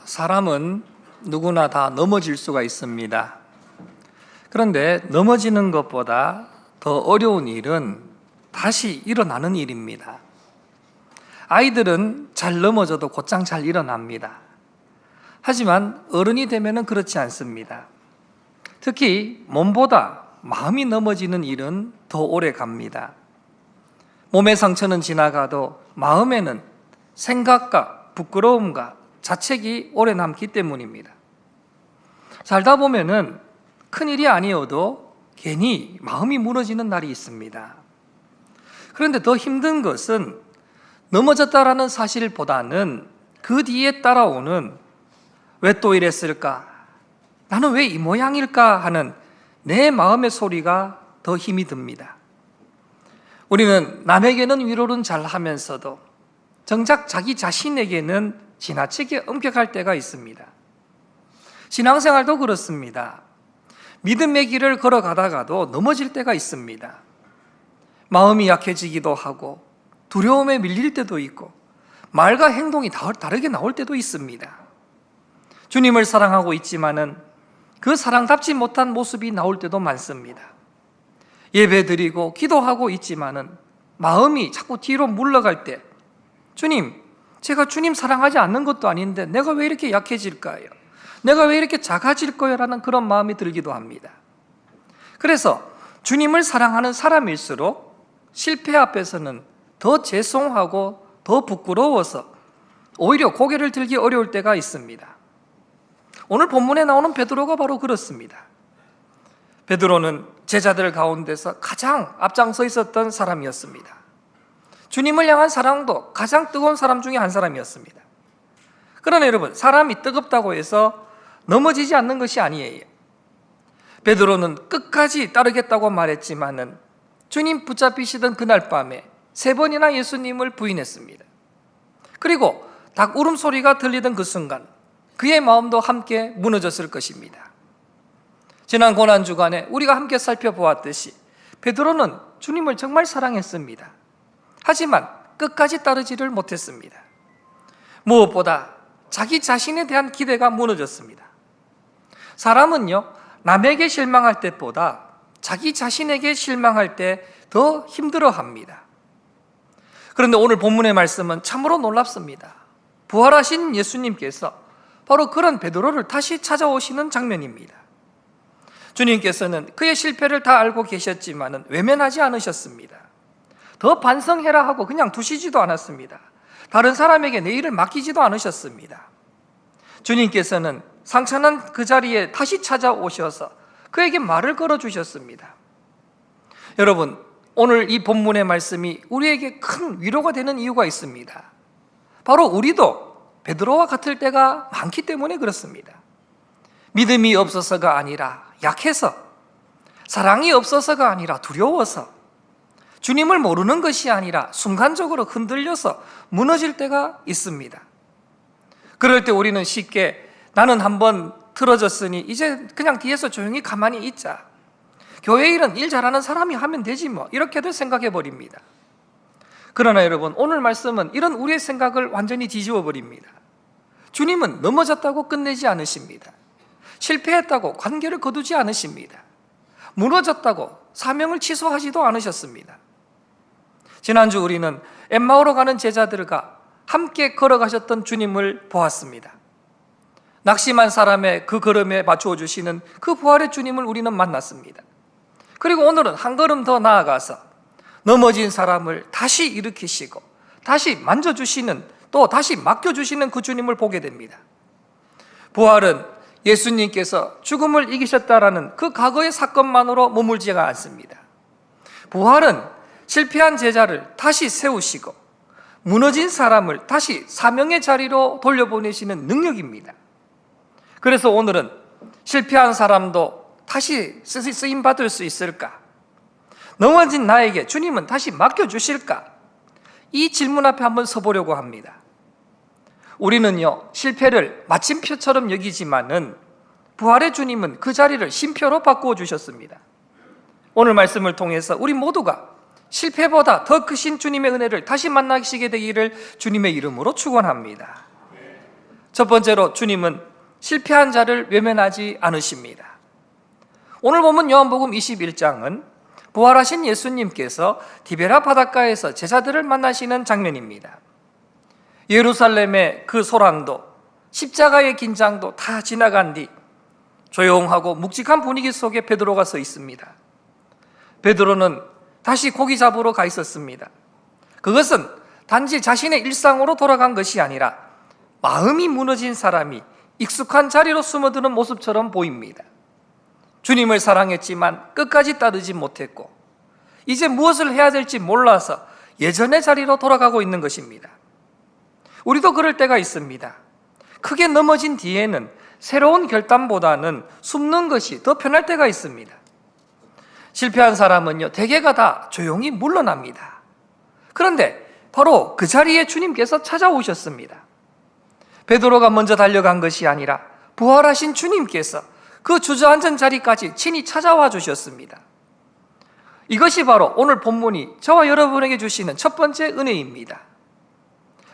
사람은 누구나 다 넘어질 수가 있습니다. 그런데 넘어지는 것보다 더 어려운 일은 다시 일어나는 일입니다. 아이들은 잘 넘어져도 곧장 잘 일어납니다. 하지만 어른이 되면 그렇지 않습니다. 특히 몸보다 마음이 넘어지는 일은 더 오래 갑니다. 몸의 상처는 지나가도 마음에는 생각과 부끄러움과 자책이 오래 남기 때문입니다. 살다 보면은 큰일이 아니어도 괜히 마음이 무너지는 날이 있습니다. 그런데 더 힘든 것은 넘어졌다라는 사실보다는 그 뒤에 따라오는 왜 또 이랬을까? 나는 왜 이 모양일까? 하는 내 마음의 소리가 더 힘이 듭니다. 우리는 남에게는 위로는 잘 하면서도 정작 자기 자신에게는 지나치게 엄격할 때가 있습니다. 신앙생활도 그렇습니다. 믿음의 길을 걸어가다가도 넘어질 때가 있습니다. 마음이 약해지기도 하고 두려움에 밀릴 때도 있고 말과 행동이 다르게 나올 때도 있습니다. 주님을 사랑하고 있지만은 그 사랑답지 못한 모습이 나올 때도 많습니다. 예배드리고 기도하고 있지만은 마음이 자꾸 뒤로 물러갈 때 주님, 제가 주님 사랑하지 않는 것도 아닌데 내가 왜 이렇게 약해질까요? 내가 왜 이렇게 작아질까요? 라는 그런 마음이 들기도 합니다. 그래서 주님을 사랑하는 사람일수록 실패 앞에서는 더 죄송하고 더 부끄러워서 오히려 고개를 들기 어려울 때가 있습니다. 오늘 본문에 나오는 베드로가 바로 그렇습니다. 베드로는 제자들 가운데서 가장 앞장서 있었던 사람이었습니다. 주님을 향한 사랑도 가장 뜨거운 사람 중에 한 사람이었습니다. 그러나 여러분, 사람이 뜨겁다고 해서 넘어지지 않는 것이 아니에요. 베드로는 끝까지 따르겠다고 말했지만은 주님 붙잡히시던 그날 밤에 3번이나 예수님을 부인했습니다. 그리고 닭 울음소리가 들리던 그 순간 그의 마음도 함께 무너졌을 것입니다. 지난 고난주간에 우리가 함께 살펴보았듯이 베드로는 주님을 정말 사랑했습니다. 하지만 끝까지 따르지를 못했습니다. 무엇보다 자기 자신에 대한 기대가 무너졌습니다. 사람은요, 남에게 실망할 때보다 자기 자신에게 실망할 때 더 힘들어합니다. 그런데 오늘 본문의 말씀은 참으로 놀랍습니다. 부활하신 예수님께서 바로 그런 베드로를 다시 찾아오시는 장면입니다. 주님께서는 그의 실패를 다 알고 계셨지만은 외면하지 않으셨습니다. 더 반성해라 하고 그냥 두시지도 않았습니다. 다른 사람에게 내 일을 맡기지도 않으셨습니다. 주님께서는 상처난 그 자리에 다시 찾아오셔서 그에게 말을 걸어주셨습니다. 여러분, 오늘 이 본문의 말씀이 우리에게 큰 위로가 되는 이유가 있습니다. 바로 우리도 베드로와 같을 때가 많기 때문에 그렇습니다. 믿음이 없어서가 아니라 약해서, 사랑이 없어서가 아니라 두려워서, 주님을 모르는 것이 아니라 순간적으로 흔들려서 무너질 때가 있습니다. 그럴 때 우리는 쉽게 나는 한번 틀어졌으니 이제 그냥 뒤에서 조용히 가만히 있자. 교회 일은 일 잘하는 사람이 하면 되지 뭐, 이렇게들 생각해 버립니다. 그러나 여러분, 오늘 말씀은 이런 우리의 생각을 완전히 뒤집어 버립니다. 주님은 넘어졌다고 끝내지 않으십니다. 실패했다고 관계를 거두지 않으십니다. 무너졌다고 사명을 취소하지도 않으셨습니다. 지난주 우리는 엠마오로 가는 제자들과 함께 걸어가셨던 주님을 보았습니다. 낙심한 사람의 그 걸음에 맞추어 주시는 그 부활의 주님을 우리는 만났습니다. 그리고 오늘은 한 걸음 더 나아가서 넘어진 사람을 다시 일으키시고 다시 만져주시는, 또 다시 맡겨주시는 그 주님을 보게 됩니다. 부활은 예수님께서 죽음을 이기셨다라는 그 과거의 사건만으로 머물지가 않습니다. 부활은 실패한 제자를 다시 세우시고 무너진 사람을 다시 사명의 자리로 돌려보내시는 능력입니다. 그래서 오늘은 실패한 사람도 다시 쓰임받을 수 있을까? 넘어진 나에게 주님은 다시 맡겨주실까? 이 질문 앞에 한번 서보려고 합니다. 우리는요, 실패를 마침표처럼 여기지만은 부활의 주님은 그 자리를 쉼표로 바꾸어 주셨습니다. 오늘 말씀을 통해서 우리 모두가 실패보다 더 크신 주님의 은혜를 다시 만나시게 되기를 주님의 이름으로 축원합니다. 첫 번째로 주님은 실패한 자를 외면하지 않으십니다. 오늘 보면 요한복음 21장은 부활하신 예수님께서 디베라 바닷가에서 제자들을 만나시는 장면입니다. 예루살렘의 그 소란도 십자가의 긴장도 다 지나간 뒤 조용하고 묵직한 분위기 속에 베드로가 서 있습니다. 베드로는 다시 고기 잡으러 가 있었습니다. 그것은 단지 자신의 일상으로 돌아간 것이 아니라 마음이 무너진 사람이 익숙한 자리로 숨어드는 모습처럼 보입니다. 주님을 사랑했지만 끝까지 따르지 못했고 이제 무엇을 해야 될지 몰라서 예전의 자리로 돌아가고 있는 것입니다. 우리도 그럴 때가 있습니다. 크게 넘어진 뒤에는 새로운 결단보다는 숨는 것이 더 편할 때가 있습니다. 실패한 사람은요, 대개가 다 조용히 물러납니다. 그런데 바로 그 자리에 주님께서 찾아오셨습니다. 베드로가 먼저 달려간 것이 아니라 부활하신 주님께서 그 주저앉은 자리까지 친히 찾아와 주셨습니다. 이것이 바로 오늘 본문이 저와 여러분에게 주시는 첫 번째 은혜입니다.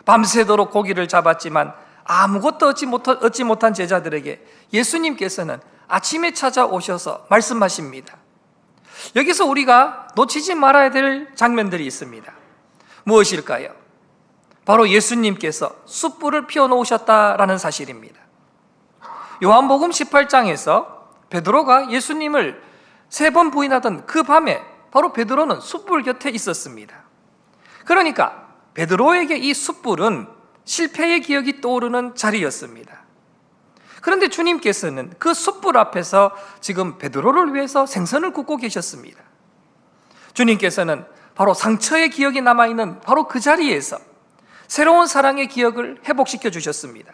밤새도록 고기를 잡았지만 아무것도 얻지 못한 제자들에게 예수님께서는 아침에 찾아오셔서 말씀하십니다. 여기서 우리가 놓치지 말아야 될 장면들이 있습니다. 무엇일까요? 바로 예수님께서 숯불을 피워놓으셨다라는 사실입니다. 요한복음 18장에서 베드로가 예수님을 3번 부인하던 그 밤에 바로 베드로는 숯불 곁에 있었습니다. 그러니까 베드로에게 이 숯불은 실패의 기억이 떠오르는 자리였습니다. 그런데 주님께서는 그 숯불 앞에서 지금 베드로를 위해서 생선을 굽고 계셨습니다. 주님께서는 바로 상처의 기억이 남아있는 바로 그 자리에서 새로운 사랑의 기억을 회복시켜 주셨습니다.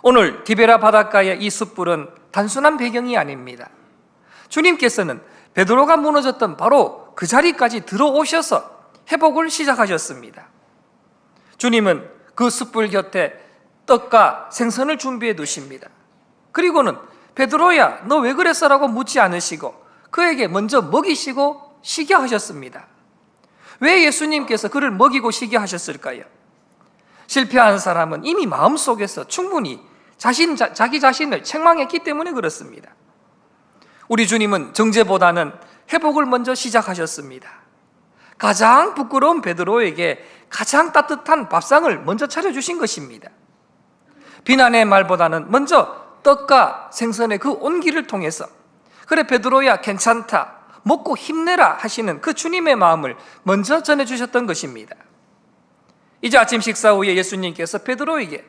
오늘 디베라 바닷가의 이 숯불은 단순한 배경이 아닙니다. 주님께서는 베드로가 무너졌던 바로 그 자리까지 들어오셔서 회복을 시작하셨습니다. 주님은 그 숯불 곁에 떡과 생선을 준비해 두십니다. 그리고는 베드로야, 너 왜 그랬어? 라고 묻지 않으시고 그에게 먼저 먹이시고 쉬게 하셨습니다. 왜 예수님께서 그를 먹이고 쉬게 하셨을까요? 실패한 사람은 이미 마음속에서 충분히 자기 자신을 책망했기 때문에 그렇습니다. 우리 주님은 정죄보다는 회복을 먼저 시작하셨습니다. 가장 부끄러운 베드로에게 가장 따뜻한 밥상을 먼저 차려주신 것입니다. 비난의 말보다는 먼저 떡과 생선의 그 온기를 통해서 그래 베드로야 괜찮다, 먹고 힘내라 하시는 그 주님의 마음을 먼저 전해주셨던 것입니다. 이제 아침 식사 후에 예수님께서 베드로에게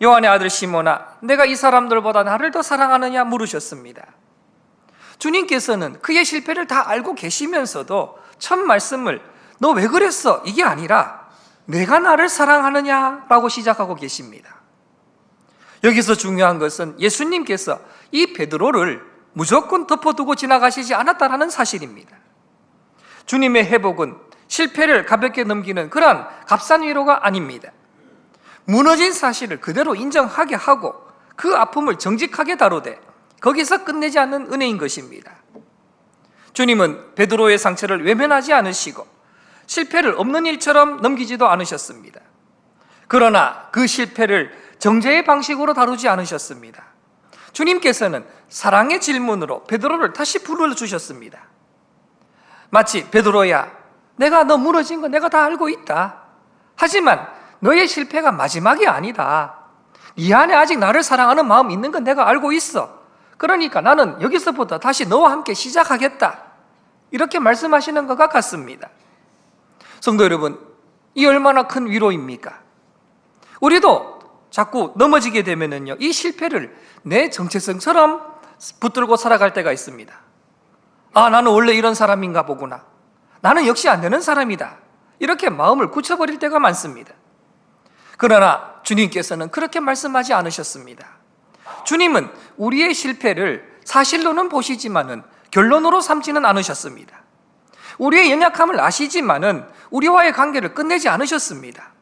요한의 아들 시몬아, 내가 이 사람들보다 나를 더 사랑하느냐 물으셨습니다. 주님께서는 그의 실패를 다 알고 계시면서도 첫 말씀을 너 왜 그랬어? 이게 아니라 내가 나를 사랑하느냐라고 시작하고 계십니다. 여기서 중요한 것은 예수님께서 이 베드로를 무조건 덮어두고 지나가시지 않았다는 사실입니다. 주님의 회복은 실패를 가볍게 넘기는 그러한 값싼 위로가 아닙니다. 무너진 사실을 그대로 인정하게 하고 그 아픔을 정직하게 다루되 거기서 끝내지 않는 은혜인 것입니다. 주님은 베드로의 상처를 외면하지 않으시고 실패를 없는 일처럼 넘기지도 않으셨습니다. 그러나 그 실패를 정죄의 방식으로 다루지 않으셨습니다. 주님께서는 사랑의 질문으로 베드로를 다시 불러주셨습니다. 마치 베드로야, 내가 너 무너진 거 내가 다 알고 있다. 하지만 너의 실패가 마지막이 아니다. 네 안에 아직 나를 사랑하는 마음이 있는 건 내가 알고 있어. 그러니까 나는 여기서부터 다시 너와 함께 시작하겠다. 이렇게 말씀하시는 것과 같습니다. 성도 여러분, 이 얼마나 큰 위로입니까? 우리도 자꾸 넘어지게 되면은요, 이 실패를 내 정체성처럼 붙들고 살아갈 때가 있습니다. 아, 나는 원래 이런 사람인가 보구나. 나는 역시 안 되는 사람이다. 이렇게 마음을 굳혀버릴 때가 많습니다. 그러나 주님께서는 그렇게 말씀하지 않으셨습니다. 주님은 우리의 실패를 사실로는 보시지만은 결론으로 삼지는 않으셨습니다. 우리의 연약함을 아시지만은 우리와의 관계를 끝내지 않으셨습니다.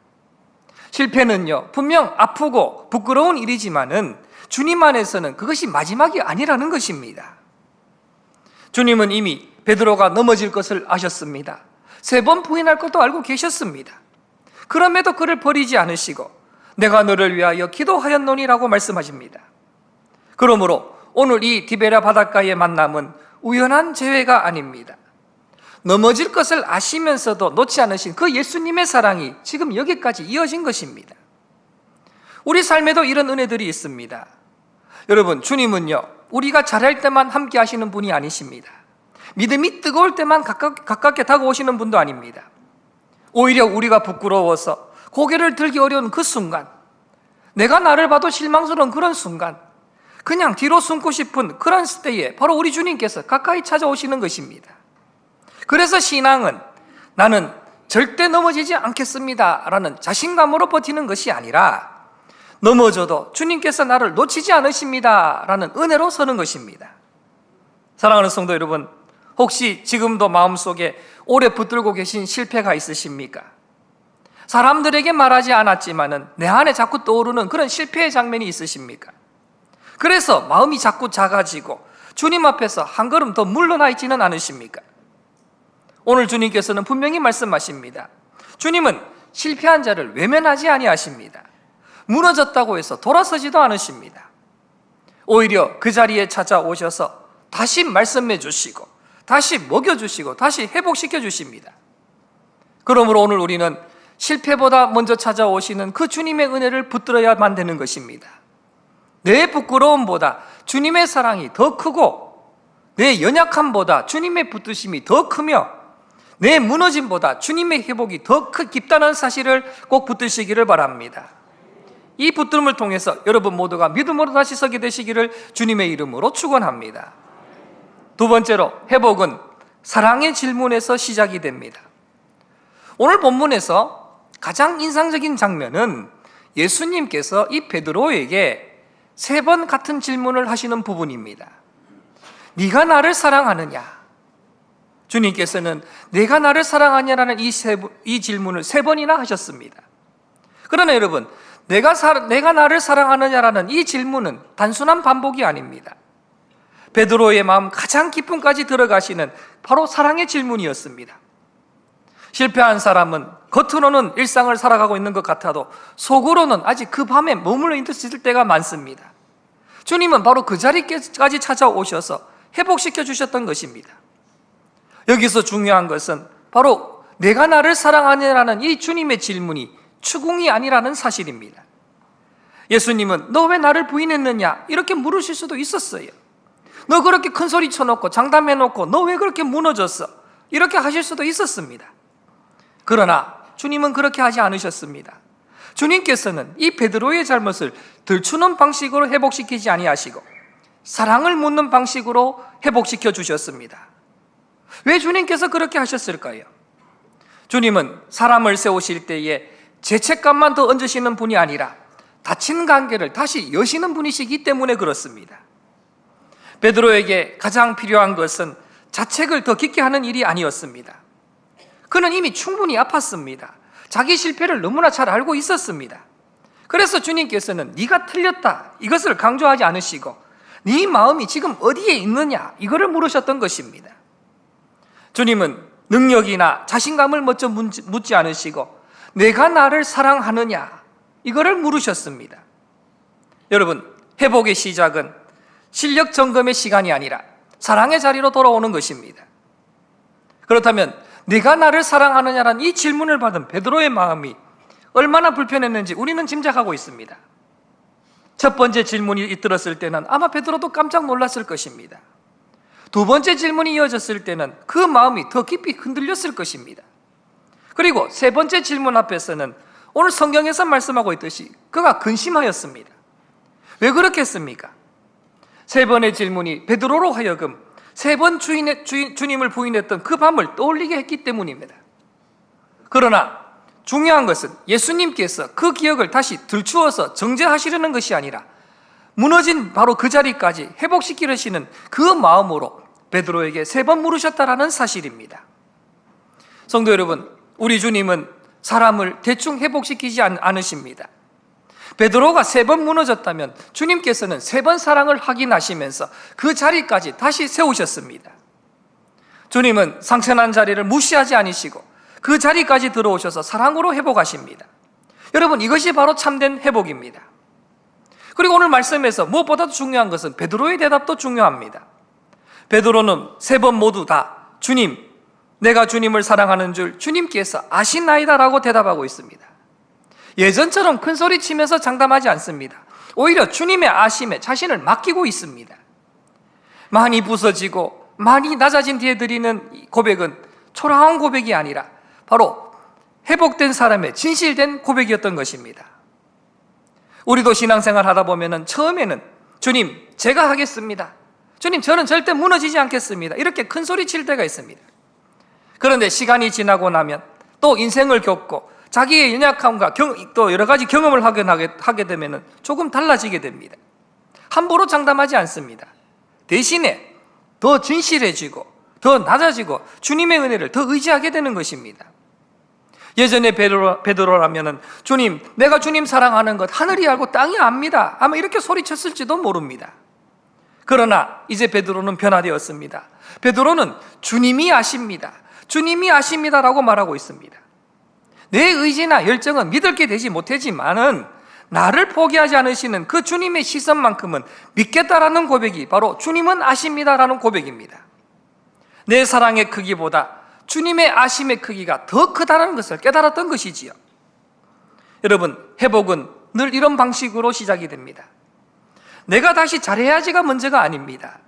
실패는요, 분명 아프고 부끄러운 일이지만은 주님 안에서는 그것이 마지막이 아니라는 것입니다. 주님은 이미 베드로가 넘어질 것을 아셨습니다. 3번 부인할 것도 알고 계셨습니다. 그럼에도 그를 버리지 않으시고 내가 너를 위하여 기도하였노니라고 말씀하십니다. 그러므로 오늘 이 디베랴 바닷가의 만남은 우연한 재회가 아닙니다. 넘어질 것을 아시면서도 놓지 않으신 그 예수님의 사랑이 지금 여기까지 이어진 것입니다. 우리 삶에도 이런 은혜들이 있습니다. 여러분, 주님은요, 우리가 잘할 때만 함께 하시는 분이 아니십니다. 믿음이 뜨거울 때만 가깝게 다가오시는 분도 아닙니다. 오히려 우리가 부끄러워서 고개를 들기 어려운 그 순간, 내가 나를 봐도 실망스러운 그런 순간, 그냥 뒤로 숨고 싶은 그런 때에 바로 우리 주님께서 가까이 찾아오시는 것입니다. 그래서 신앙은 나는 절대 넘어지지 않겠습니다 라는 자신감으로 버티는 것이 아니라 넘어져도 주님께서 나를 놓치지 않으십니다 라는 은혜로 서는 것입니다. 사랑하는 성도 여러분, 혹시 지금도 마음속에 오래 붙들고 계신 실패가 있으십니까? 사람들에게 말하지 않았지만은 내 안에 자꾸 떠오르는 그런 실패의 장면이 있으십니까? 그래서 마음이 자꾸 작아지고 주님 앞에서 한 걸음 더 물러나 있지는 않으십니까? 오늘 주님께서는 분명히 말씀하십니다. 주님은 실패한 자를 외면하지 아니하십니다. 무너졌다고 해서 돌아서지도 않으십니다. 오히려 그 자리에 찾아오셔서 다시 말씀해 주시고 다시 먹여주시고 다시 회복시켜 주십니다. 그러므로 오늘 우리는 실패보다 먼저 찾아오시는 그 주님의 은혜를 붙들어야만 되는 것입니다. 내 부끄러움보다 주님의 사랑이 더 크고 내 연약함보다 주님의 붙드심이 더 크며 내 무너짐보다 주님의 회복이 더 깊다는 사실을 꼭 붙드시기를 바랍니다. 이 붙들음을 통해서 여러분 모두가 믿음으로 다시 서게 되시기를 주님의 이름으로 축원합니다. 두 번째로, 회복은 사랑의 질문에서 시작이 됩니다. 오늘 본문에서 가장 인상적인 장면은 예수님께서 이 베드로에게 3번 같은 질문을 하시는 부분입니다. 네가 나를 사랑하느냐? 주님께서는 내가 나를 사랑하냐라는 이 질문을 3번이나 하셨습니다. 그러나 여러분, 내가 나를 사랑하느냐라는 이 질문은 단순한 반복이 아닙니다. 베드로의 마음 가장 깊음까지 들어가시는 바로 사랑의 질문이었습니다. 실패한 사람은 겉으로는 일상을 살아가고 있는 것 같아도 속으로는 아직 그 밤에 머물러 있을 때가 많습니다. 주님은 바로 그 자리까지 찾아오셔서 회복시켜 주셨던 것입니다. 여기서 중요한 것은 바로 내가 나를 사랑하느냐라는 이 주님의 질문이 추궁이 아니라는 사실입니다. 예수님은 너 왜 나를 부인했느냐 이렇게 물으실 수도 있었어요. 너 그렇게 큰 소리 쳐놓고 장담해놓고 너 왜 그렇게 무너졌어? 이렇게 하실 수도 있었습니다. 그러나 주님은 그렇게 하지 않으셨습니다. 주님께서는 이 베드로의 잘못을 들추는 방식으로 회복시키지 아니하시고 사랑을 묻는 방식으로 회복시켜 주셨습니다. 왜 주님께서 그렇게 하셨을까요? 주님은 사람을 세우실 때에 죄책감만 더 얹으시는 분이 아니라 다친 관계를 다시 여시는 분이시기 때문에 그렇습니다. 베드로에게 가장 필요한 것은 자책을 더 깊게 하는 일이 아니었습니다. 그는 이미 충분히 아팠습니다. 자기 실패를 너무나 잘 알고 있었습니다. 그래서 주님께서는 네가 틀렸다 이것을 강조하지 않으시고 네 마음이 지금 어디에 있느냐 이거를 물으셨던 것입니다. 주님은 능력이나 자신감을 먼저 묻지 않으시고 내가 나를 사랑하느냐 이거를 물으셨습니다. 여러분, 회복의 시작은 실력 점검의 시간이 아니라 사랑의 자리로 돌아오는 것입니다. 그렇다면 네가 나를 사랑하느냐라는 이 질문을 받은 베드로의 마음이 얼마나 불편했는지 우리는 짐작하고 있습니다. 첫 번째 질문이 들었을 때는 아마 베드로도 깜짝 놀랐을 것입니다. 두 번째 질문이 이어졌을 때는 그 마음이 더 깊이 흔들렸을 것입니다. 그리고 세 번째 질문 앞에서는 오늘 성경에서 말씀하고 있듯이 그가 근심하였습니다. 왜 그렇게 했습니까? 세 번의 질문이 베드로로 하여금 3번 주님을 부인했던 그 밤을 떠올리게 했기 때문입니다. 그러나 중요한 것은 예수님께서 그 기억을 다시 들추어서 정죄하시려는 것이 아니라 무너진 바로 그 자리까지 회복시키려시는 그 마음으로 베드로에게 3번 물으셨다라는 사실입니다. 성도 여러분, 우리 주님은 사람을 대충 회복시키지 않으십니다. 베드로가 3번 무너졌다면 주님께서는 3번 사랑을 확인하시면서 그 자리까지 다시 세우셨습니다. 주님은 상처난 자리를 무시하지 않으시고 그 자리까지 들어오셔서 사랑으로 회복하십니다. 여러분, 이것이 바로 참된 회복입니다. 그리고 오늘 말씀에서 무엇보다도 중요한 것은 베드로의 대답도 중요합니다. 베드로는 3번 모두 다 주님, 내가 주님을 사랑하는 줄 주님께서 아시나이다라고 대답하고 있습니다. 예전처럼 큰 소리 치면서 장담하지 않습니다. 오히려 주님의 아심에 자신을 맡기고 있습니다. 많이 부서지고 많이 낮아진 뒤에 드리는 고백은 초라한 고백이 아니라 바로 회복된 사람의 진실된 고백이었던 것입니다. 우리도 신앙생활 하다 보면은 처음에는 주님, 제가 하겠습니다. 주님, 저는 절대 무너지지 않겠습니다. 이렇게 큰 소리 칠 때가 있습니다. 그런데 시간이 지나고 나면 또 인생을 겪고 자기의 연약함과 또 여러 가지 경험을 하게 되면 조금 달라지게 됩니다. 함부로 장담하지 않습니다. 대신에 더 진실해지고 더 낮아지고 주님의 은혜를 더 의지하게 되는 것입니다. 예전에 베드로라면 주님, 내가 주님 사랑하는 것 하늘이 알고 땅이 압니다. 아마 이렇게 소리쳤을지도 모릅니다. 그러나 이제 베드로는 변화되었습니다. 베드로는 주님이 아십니다. 주님이 아십니다라고 말하고 있습니다. 내 의지나 열정은 믿을 게 되지 못하지만은 나를 포기하지 않으시는 그 주님의 시선만큼은 믿겠다라는 고백이 바로 주님은 아십니다라는 고백입니다. 내 사랑의 크기보다 주님의 아심의 크기가 더 크다는 것을 깨달았던 것이지요. 여러분, 회복은 늘 이런 방식으로 시작이 됩니다. 내가 다시 잘해야지가 문제가 아닙니다.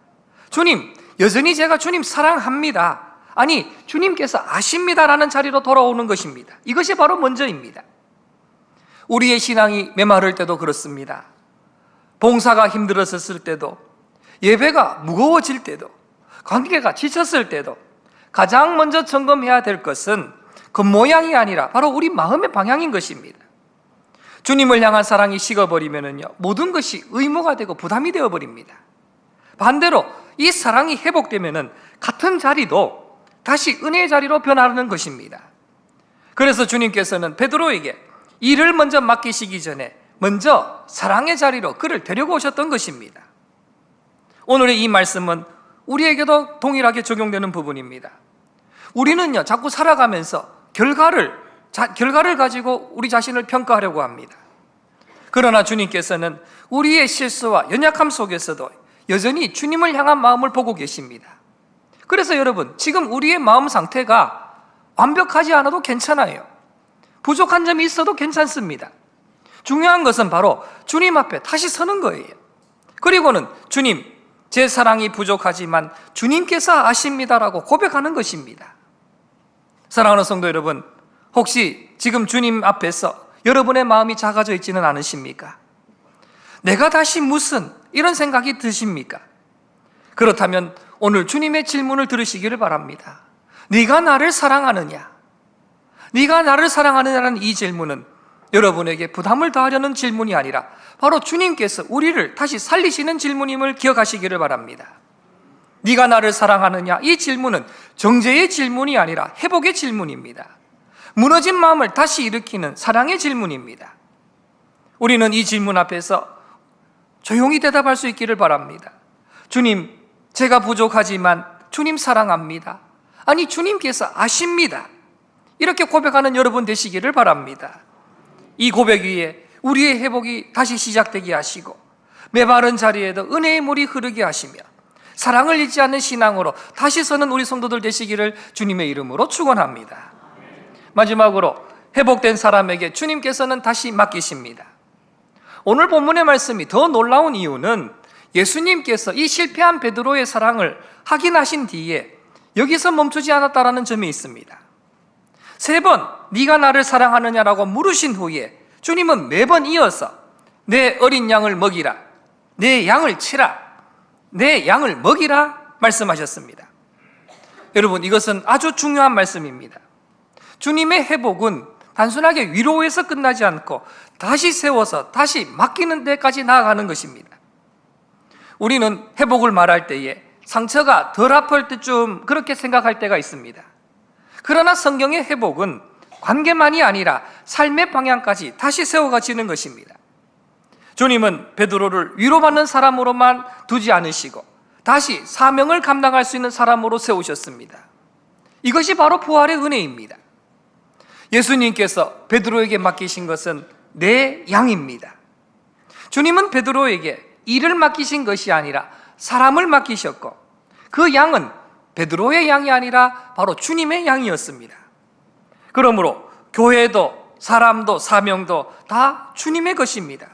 주님, 여전히 제가 주님 사랑합니다. 아니, 주님께서 아십니다라는 자리로 돌아오는 것입니다. 이것이 바로 먼저입니다. 우리의 신앙이 메마를 때도 그렇습니다. 봉사가 힘들었을 때도, 예배가 무거워질 때도, 관계가 지쳤을 때도 가장 먼저 점검해야 될 것은 그 모양이 아니라 바로 우리 마음의 방향인 것입니다. 주님을 향한 사랑이 식어버리면요, 모든 것이 의무가 되고 부담이 되어버립니다. 반대로 이 사랑이 회복되면은 같은 자리도 다시 은혜의 자리로 변하는 것입니다. 그래서 주님께서는 베드로에게 일을 먼저 맡기시기 전에 먼저 사랑의 자리로 그를 데리고 오셨던 것입니다. 오늘의 이 말씀은 우리에게도 동일하게 적용되는 부분입니다. 우리는요, 자꾸 살아가면서 결과를 가지고 우리 자신을 평가하려고 합니다. 그러나 주님께서는 우리의 실수와 연약함 속에서도 여전히 주님을 향한 마음을 보고 계십니다. 그래서 여러분, 지금 우리의 마음 상태가 완벽하지 않아도 괜찮아요. 부족한 점이 있어도 괜찮습니다. 중요한 것은 바로 주님 앞에 다시 서는 거예요. 그리고는 주님, 제 사랑이 부족하지만 주님께서 아십니다라고 고백하는 것입니다. 사랑하는 성도 여러분, 혹시 지금 주님 앞에서 여러분의 마음이 작아져 있지는 않으십니까? 내가 다시 무슨 이런 생각이 드십니까? 그렇다면 오늘 주님의 질문을 들으시기를 바랍니다. 네가 나를 사랑하느냐? 네가 나를 사랑하느냐는 이 질문은 여러분에게 부담을 더하려는 질문이 아니라 바로 주님께서 우리를 다시 살리시는 질문임을 기억하시기를 바랍니다. 네가 나를 사랑하느냐? 이 질문은 정죄의 질문이 아니라 회복의 질문입니다. 무너진 마음을 다시 일으키는 사랑의 질문입니다. 우리는 이 질문 앞에서 조용히 대답할 수 있기를 바랍니다. 주님, 제가 부족하지만 주님 사랑합니다. 아니, 주님께서 아십니다. 이렇게 고백하는 여러분 되시기를 바랍니다. 이 고백 위에 우리의 회복이 다시 시작되게 하시고 메마른 자리에도 은혜의 물이 흐르게 하시며 사랑을 잊지 않는 신앙으로 다시 서는 우리 성도들 되시기를 주님의 이름으로 축원합니다. 마지막으로 회복된 사람에게 주님께서는 다시 맡기십니다. 오늘 본문의 말씀이 더 놀라운 이유는 예수님께서 이 실패한 베드로의 사랑을 확인하신 뒤에 여기서 멈추지 않았다라는 점이 있습니다. 3번 네가 나를 사랑하느냐라고 물으신 후에 주님은 매번 이어서 내 어린 양을 먹이라, 내 양을 치라, 내 양을 먹이라 말씀하셨습니다. 여러분, 이것은 아주 중요한 말씀입니다. 주님의 회복은 단순하게 위로에서 끝나지 않고 다시 세워서 다시 맡기는 데까지 나아가는 것입니다. 우리는 회복을 말할 때에 상처가 덜 아플 때쯤 그렇게 생각할 때가 있습니다. 그러나 성경의 회복은 관계만이 아니라 삶의 방향까지 다시 세워가지는 것입니다. 주님은 베드로를 위로받는 사람으로만 두지 않으시고 다시 사명을 감당할 수 있는 사람으로 세우셨습니다. 이것이 바로 부활의 은혜입니다. 예수님께서 베드로에게 맡기신 것은 내 양입니다. 주님은 베드로에게 일을 맡기신 것이 아니라 사람을 맡기셨고, 그 양은 베드로의 양이 아니라 바로 주님의 양이었습니다. 그러므로 교회도 사람도 사명도 다 주님의 것입니다.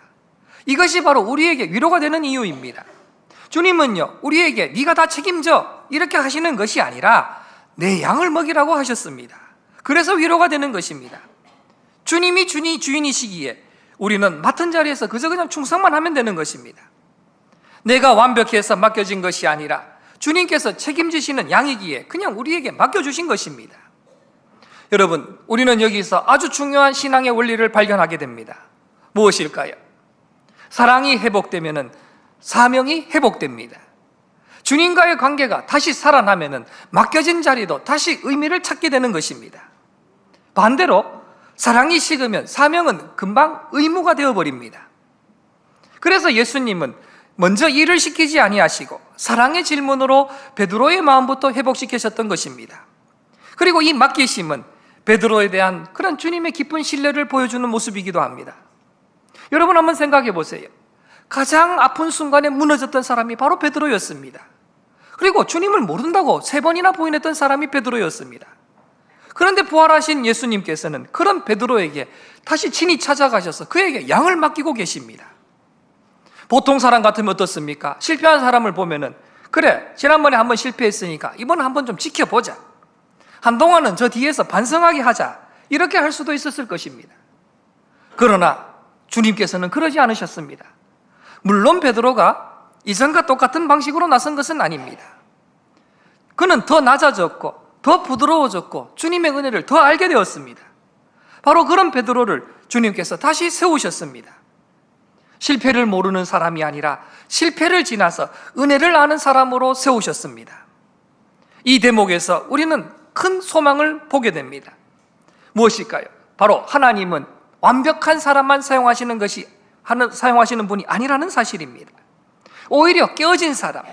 이것이 바로 우리에게 위로가 되는 이유입니다. 주님은요, 우리에게 네가 다 책임져 이렇게 하시는 것이 아니라 내 양을 먹이라고 하셨습니다. 그래서 위로가 되는 것입니다. 주님이 주인이시기에 우리는 맡은 자리에서 그냥 충성만 하면 되는 것입니다. 내가 완벽해서 맡겨진 것이 아니라 주님께서 책임지시는 양이기에 그냥 우리에게 맡겨주신 것입니다. 여러분, 우리는 여기서 아주 중요한 신앙의 원리를 발견하게 됩니다. 무엇일까요? 사랑이 회복되면 사명이 회복됩니다. 주님과의 관계가 다시 살아나면 맡겨진 자리도 다시 의미를 찾게 되는 것입니다. 반대로 사랑이 식으면 사명은 금방 의무가 되어버립니다. 그래서 예수님은 먼저 일을 시키지 아니하시고 사랑의 질문으로 베드로의 마음부터 회복시키셨던 것입니다. 그리고 이 맡기심은 베드로에 대한 그런 주님의 깊은 신뢰를 보여주는 모습이기도 합니다. 여러분, 한번 생각해 보세요. 가장 아픈 순간에 무너졌던 사람이 바로 베드로였습니다. 그리고 주님을 모른다고 3번이나 부인했던 사람이 베드로였습니다. 그런데 부활하신 예수님께서는 그런 베드로에게 다시 친히 찾아가셔서 그에게 양을 맡기고 계십니다. 보통 사람 같으면 어떻습니까? 실패한 사람을 보면은, 그래, 지난번에 한번 실패했으니까 이번에 한번 좀 지켜보자, 한동안은 저 뒤에서 반성하게 하자, 이렇게 할 수도 있었을 것입니다. 그러나 주님께서는 그러지 않으셨습니다. 물론 베드로가 이전과 똑같은 방식으로 나선 것은 아닙니다. 그는 더 낮아졌고 더 부드러워졌고 주님의 은혜를 더 알게 되었습니다. 바로 그런 베드로를 주님께서 다시 세우셨습니다. 실패를 모르는 사람이 아니라 실패를 지나서 은혜를 아는 사람으로 세우셨습니다. 이 대목에서 우리는 큰 소망을 보게 됩니다. 무엇일까요? 바로 하나님은 완벽한 사람만 사용하시는 분이 아니라는 사실입니다. 오히려 깨어진 사람,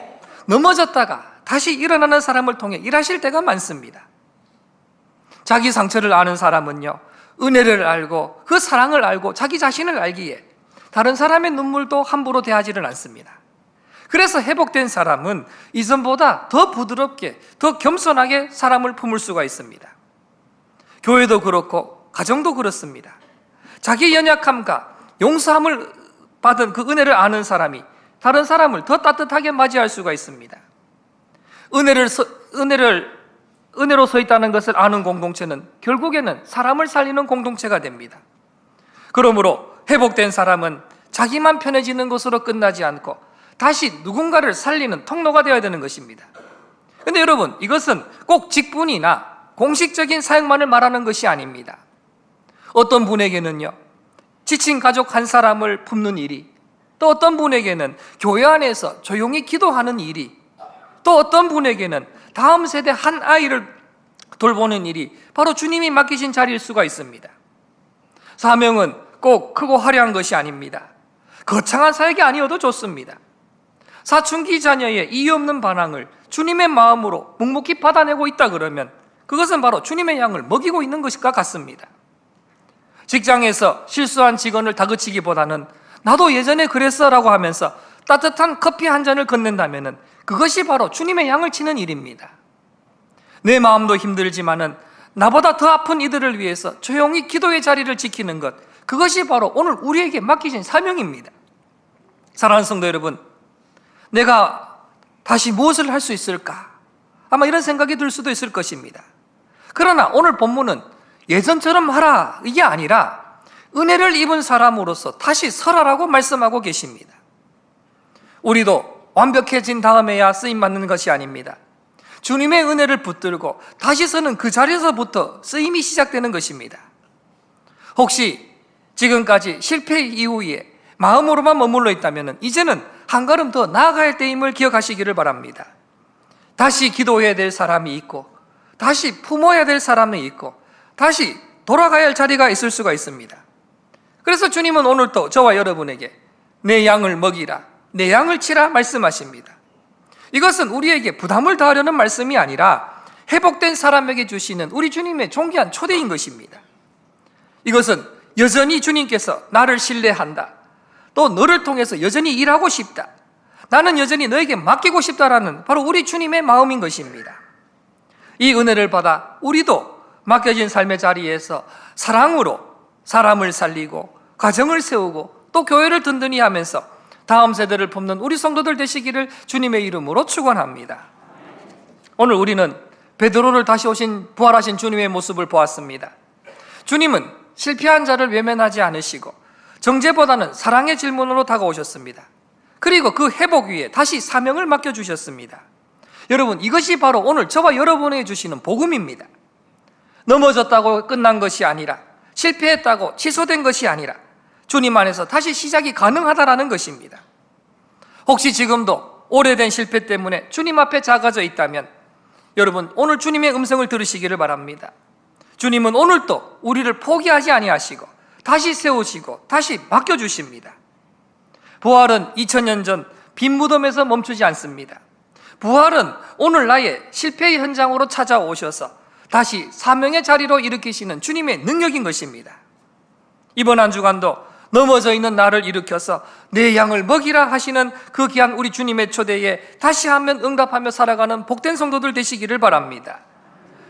넘어졌다가 다시 일어나는 사람을 통해 일하실 때가 많습니다. 자기 상처를 아는 사람은요, 은혜를 알고 그 사랑을 알고 자기 자신을 알기에 다른 사람의 눈물도 함부로 대하지를 않습니다. 그래서 회복된 사람은 이전보다 더 부드럽게, 더 겸손하게 사람을 품을 수가 있습니다. 교회도 그렇고 가정도 그렇습니다. 자기 연약함과 용서함을 받은 그 은혜를 아는 사람이 다른 사람을 더 따뜻하게 맞이할 수가 있습니다. 은혜로 서 있다는 것을 아는 공동체는 결국에는 사람을 살리는 공동체가 됩니다. 그러므로 회복된 사람은 자기만 편해지는 것으로 끝나지 않고 다시 누군가를 살리는 통로가 되어야 되는 것입니다. 그런데 여러분, 이것은 꼭 직분이나 공식적인 사역만을 말하는 것이 아닙니다. 어떤 분에게는요, 지친 가족 한 사람을 품는 일이, 또 어떤 분에게는 교회 안에서 조용히 기도하는 일이, 또 어떤 분에게는 다음 세대 한 아이를 돌보는 일이 바로 주님이 맡기신 자리일 수가 있습니다. 사명은 꼭 크고 화려한 것이 아닙니다. 거창한 사역이 아니어도 좋습니다. 사춘기 자녀의 이유 없는 반항을 주님의 마음으로 묵묵히 받아내고 있다 그러면 그것은 바로 주님의 양을 먹이고 있는 것과 같습니다. 직장에서 실수한 직원을 다그치기보다는 나도 예전에 그랬어 라고 하면서 따뜻한 커피 한 잔을 건넨다면 그것이 바로 주님의 양을 치는 일입니다. 내 마음도 힘들지만은 나보다 더 아픈 이들을 위해서 조용히 기도의 자리를 지키는 것, 그것이 바로 오늘 우리에게 맡기신 사명입니다. 사랑하는 성도 여러분, 내가 다시 무엇을 할 수 있을까? 아마 이런 생각이 들 수도 있을 것입니다. 그러나 오늘 본문은 예전처럼 하라, 이게 아니라 은혜를 입은 사람으로서 다시 서라라고 말씀하고 계십니다. 우리도 완벽해진 다음에야 쓰임받는 것이 아닙니다. 주님의 은혜를 붙들고 다시 서는 그 자리에서부터 쓰임이 시작되는 것입니다. 혹시 지금까지 실패 이후에 마음으로만 머물러 있다면 이제는 한 걸음 더 나아갈 때임을 기억하시기를 바랍니다. 다시 기도해야 될 사람이 있고, 다시 품어야 될 사람이 있고, 다시 돌아가야 할 자리가 있을 수가 있습니다. 그래서 주님은 오늘도 저와 여러분에게 내 양을 먹이라, 내 양을 치라 말씀하십니다. 이것은 우리에게 부담을 더하려는 말씀이 아니라 회복된 사람에게 주시는 우리 주님의 존귀한 초대인 것입니다. 이것은 여전히 주님께서 나를 신뢰한다, 또 너를 통해서 여전히 일하고 싶다, 나는 여전히 너에게 맡기고 싶다라는 바로 우리 주님의 마음인 것입니다. 이 은혜를 받아 우리도 맡겨진 삶의 자리에서 사랑으로 사람을 살리고 가정을 세우고 또 교회를 든든히 하면서 다음 세대를 품는 우리 성도들 되시기를 주님의 이름으로 축원합니다. 오늘 우리는 베드로를 다시 오신 부활하신 주님의 모습을 보았습니다. 주님은 실패한 자를 외면하지 않으시고 정죄보다는 사랑의 질문으로 다가오셨습니다. 그리고 그 회복 위에 다시 사명을 맡겨주셨습니다. 여러분, 이것이 바로 오늘 저와 여러분에게 주시는 복음입니다. 넘어졌다고 끝난 것이 아니라, 실패했다고 취소된 것이 아니라 주님 안에서 다시 시작이 가능하다라는 것입니다. 혹시 지금도 오래된 실패 때문에 주님 앞에 작아져 있다면 여러분, 오늘 주님의 음성을 들으시기를 바랍니다. 주님은 오늘도 우리를 포기하지 아니하시고 다시 세우시고 다시 맡겨주십니다. 부활은 2000년 전 빈 무덤에서 멈추지 않습니다. 부활은 오늘 나의 실패의 현장으로 찾아오셔서 다시 사명의 자리로 일으키시는 주님의 능력인 것입니다. 이번 한 주간도 넘어져 있는 나를 일으켜서 내 양을 먹이라 하시는 그 귀한 우리 주님의 초대에 다시 한번 응답하며 살아가는 복된 성도들 되시기를 바랍니다.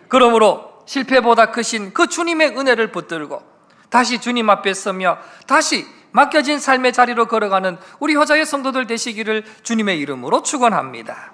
그러므로 실패보다 크신 그 주님의 은혜를 붙들고 다시 주님 앞에 서며 다시 맡겨진 삶의 자리로 걸어가는 우리 효자의 성도들 되시기를 주님의 이름으로 축원합니다.